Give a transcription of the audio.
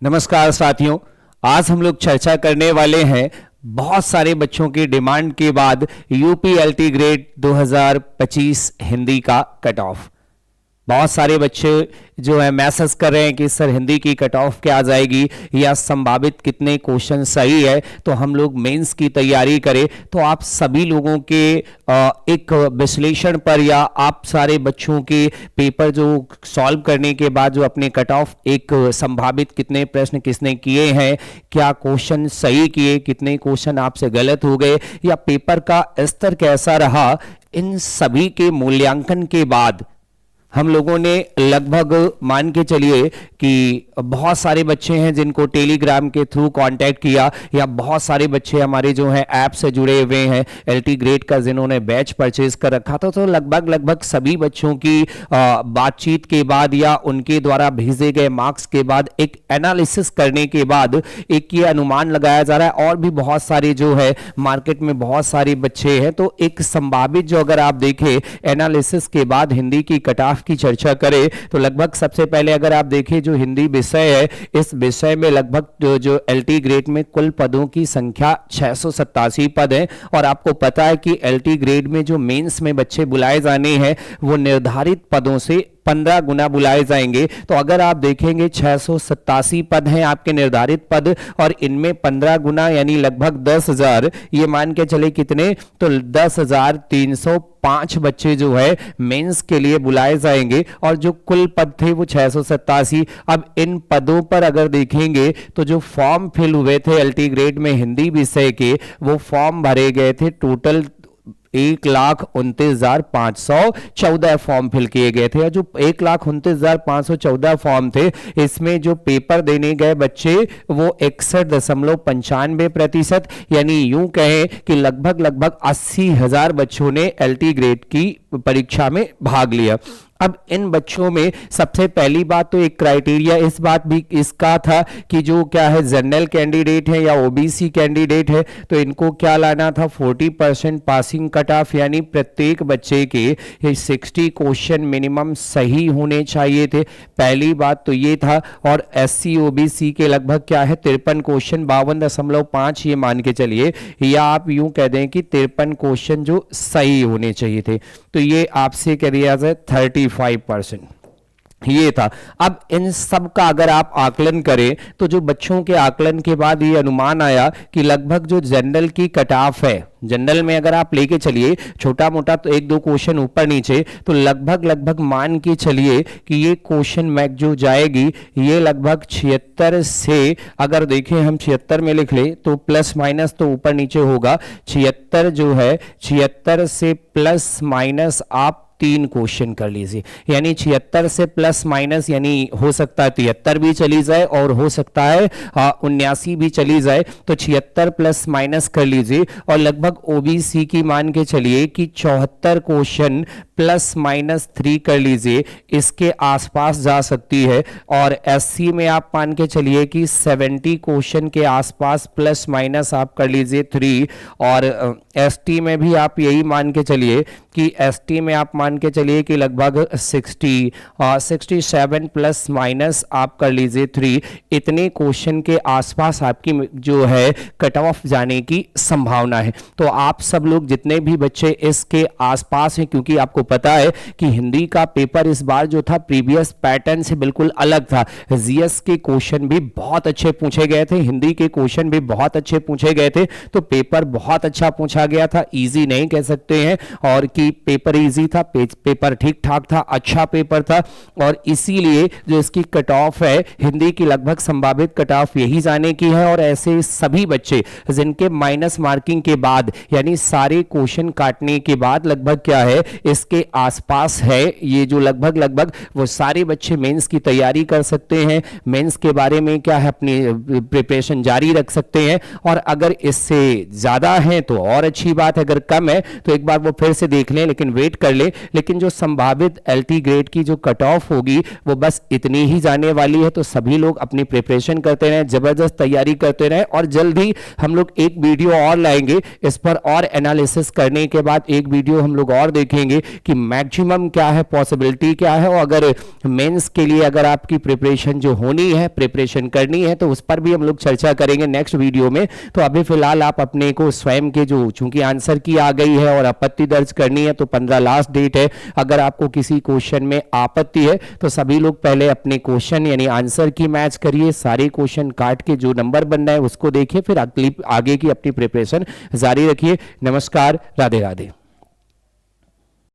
नमस्कार साथियों, आज हम लोग चर्चा करने वाले हैं बहुत सारे बच्चों की डिमांड के बाद यूपीएलटी ग्रेड 2025 हिंदी का कट ऑफ। बहुत सारे बच्चे जो है मैसेज कर रहे हैं कि सर हिंदी की कट ऑफ क्या आ जाएगी या संभावित कितने क्वेश्चन सही है तो हम लोग मेंस की तैयारी करें। तो आप सभी लोगों के एक विश्लेषण पर या आप सारे बच्चों के पेपर जो सॉल्व करने के बाद जो अपने कट ऑफ एक संभावित कितने प्रश्न किसने किए हैं, क्या क्वेश्चन सही किए, कितने क्वेश्चन आपसे गलत हो गए या पेपर का स्तर कैसा रहा, इन सभी के मूल्यांकन के बाद हम लोगों ने लगभग मान के चलिए कि बहुत सारे बच्चे हैं जिनको टेलीग्राम के थ्रू कांटेक्ट किया या बहुत सारे बच्चे हमारे जो हैं ऐप से जुड़े हुए हैं एलटी ग्रेड का जिन्होंने बैच परचेज कर रखा था। तो लगभग सभी बच्चों की बातचीत के बाद या उनके द्वारा भेजे गए मार्क्स के बाद एक एनालिसिस करने के बाद एक ये अनुमान लगाया जा रहा है। और भी बहुत सारे जो है मार्केट में बहुत सारे बच्चे हैं, तो एक संभावित जो अगर आप देखें एनालिसिस के बाद हिंदी की कट ऑफ की चर्चा करें तो लगभग सबसे पहले अगर आप देखें जो हिंदी विषय है, इस विषय में लगभग जो एलटी ग्रेड में कुल पदों की संख्या 687 पद है। और आपको पता है कि एलटी ग्रेड में जो मेंस में बच्चे बुलाए जाने हैं वो निर्धारित पदों से 15 गुना बुलाए जाएंगे। तो अगर आप देखेंगे 687 पद हैं आपके निर्धारित पद और इनमें 15 गुना यानी लगभग 10,000, ये मान के चले कितने, तो 10,305 बच्चे जो है मेंस के लिए बुलाए जाएंगे और जो कुल पद थे वो 687। अब इन पदों पर अगर देखेंगे तो जो फॉर्म फिल हुए थे एलटी ग्रेड में हिंदी विषय के, वो फॉर्म भरे गए थे टोटल 1,29,514 फॉर्म फिल किए गए थे। और जो 1,29,514 फॉर्म थे इसमें जो पेपर देने गए बच्चे वो 61.95% यानी यूं कहें कि लगभग 80,000 बच्चों ने एलटी ग्रेड की परीक्षा में भाग लिया। अब इन बच्चों में सबसे पहली बात तो एक क्राइटेरिया इस बात भी इसका था कि जो क्या है जनरल कैंडिडेट है या ओबीसी कैंडिडेट है तो इनको क्या लाना था 40% पासिंग कट ऑफ, यानी प्रत्येक बच्चे के 60 क्वेश्चन मिनिमम सही होने चाहिए थे। पहली बात तो ये था। और एससी ओबीसी के लगभग क्या है 53 क्वेश्चन 52.5 ये मान के चलिए, या आप यूं कह दें कि 53 क्वेश्चन जो सही होने चाहिए थे। तो ये आपसे कह दिया जाए 35% ये था। अब इन सब का अगर आप आकलन करें तो जो बच्चों के आकलन के बाद ये अनुमान आया कि लगभग जो जनरल की कट ऑफ है, जनरल में अगर आप लेके चलिए छोटा मोटा तो 1-2 क्वेश्चन ऊपर नीचे, तो लगभग मान के चलिए कि ये क्वेश्चन मैच जो जाएगी ये लगभग 76 से, अगर देखें हम 76 में लिख ले तो प्लस माइनस तो ऊपर नीचे होगा। 76 जो है 76 से प्लस माइनस आप 3 क्वेश्चन कर लीजिए, यानी 76 से प्लस माइनस यानी हो सकता है 73 भी चली जाए और हो सकता है 79 भी चली जाए। तो 76 प्लस माइनस कर लीजिए और लगभग ओबीसी की मान के चलिए कि 74 क्वेश्चन प्लस माइनस 3 कर लीजिए, इसके आसपास जा सकती है। और एससी में आप मान के चलिए कि 70 क्वेश्चन के आसपास प्लस माइनस आप कर लीजिए 3। और एसटी में भी आप यही मान के चलिए कि एसटी में आप मान के चलिए कि लगभग 67 प्लस माइनस आप कर लीजिए 3। इतने क्वेश्चन के आसपास आपकी जो है कट ऑफ जाने की संभावना है। तो आप सब लोग जितने भी बच्चे इसके आसपास हैं, क्योंकि आपको पता है कि हिंदी का पेपर इस बार जो था प्रीवियस पैटर्न से बिल्कुल अलग था। जीएस के क्वेश्चन भी बहुत अच्छे पूछे गए थे, हिंदी के क्वेश्चन भी बहुत अच्छे पूछे गए थे, तो पेपर बहुत अच्छा पूछा गया था। इजी नहीं कह सकते हैं और कि पेपर इजी था, पेपर ठीक ठाक था, अच्छा पेपर था। और इसीलिए जो इसकी कट ऑफ है हिंदी की लगभग संभावित कट ऑफ यही जाने की है। और ऐसे सभी बच्चे जिनके माइनस मार्किंग के बाद यानी सारे क्वेश्चन काटने के बाद लगभग क्या है इसके आसपास है, ये जो लगभग वो सारे बच्चे मेंस की तैयारी कर सकते हैं। मेंस के बारे में क्या है अपनी प्रिपरेशन जारी रख सकते हैं। और अगर इससे ज्यादा है तो और अच्छी बात है, अगर कम है तो एक बार वो फिर से देख लें, लेकिन वेट कर ले। लेकिन जो संभावित एलटी ग्रेड की जो कट ऑफ होगी वो बस इतनी ही जाने वाली है। तो सभी लोग अपनी प्रिपरेशन करते रहें, जबरदस्त तैयारी करते रहें। और जल्द ही हम लोग एक वीडियो और लाएंगे इस पर, और एनालिसिस करने के बाद एक वीडियो हम लोग और देखेंगे कि मैक्सिमम क्या है, पॉसिबिलिटी क्या है, और अगर मेंस के लिए अगर आपकी प्रिपरेशन जो होनी है, प्रिपरेशन करनी है, तो उस पर भी हम लोग चर्चा करेंगे नेक्स्ट वीडियो में। तो अभी फिलहाल आप अपने को स्वयं के जो चूंकि आंसर की आ गई है और आपत्ति दर्ज करनी है, तो 15 लास्ट डेट है। अगर आपको किसी क्वेश्चन में आपत्ति है तो सभी लोग पहले अपने क्वेश्चन यानी आंसर की मैच करिए, सारे क्वेश्चन काट के जो नंबर बनना है उसको देखिए, फिर आगे की अपनी प्रिपरेशन जारी रखिए। नमस्कार, राधे राधे।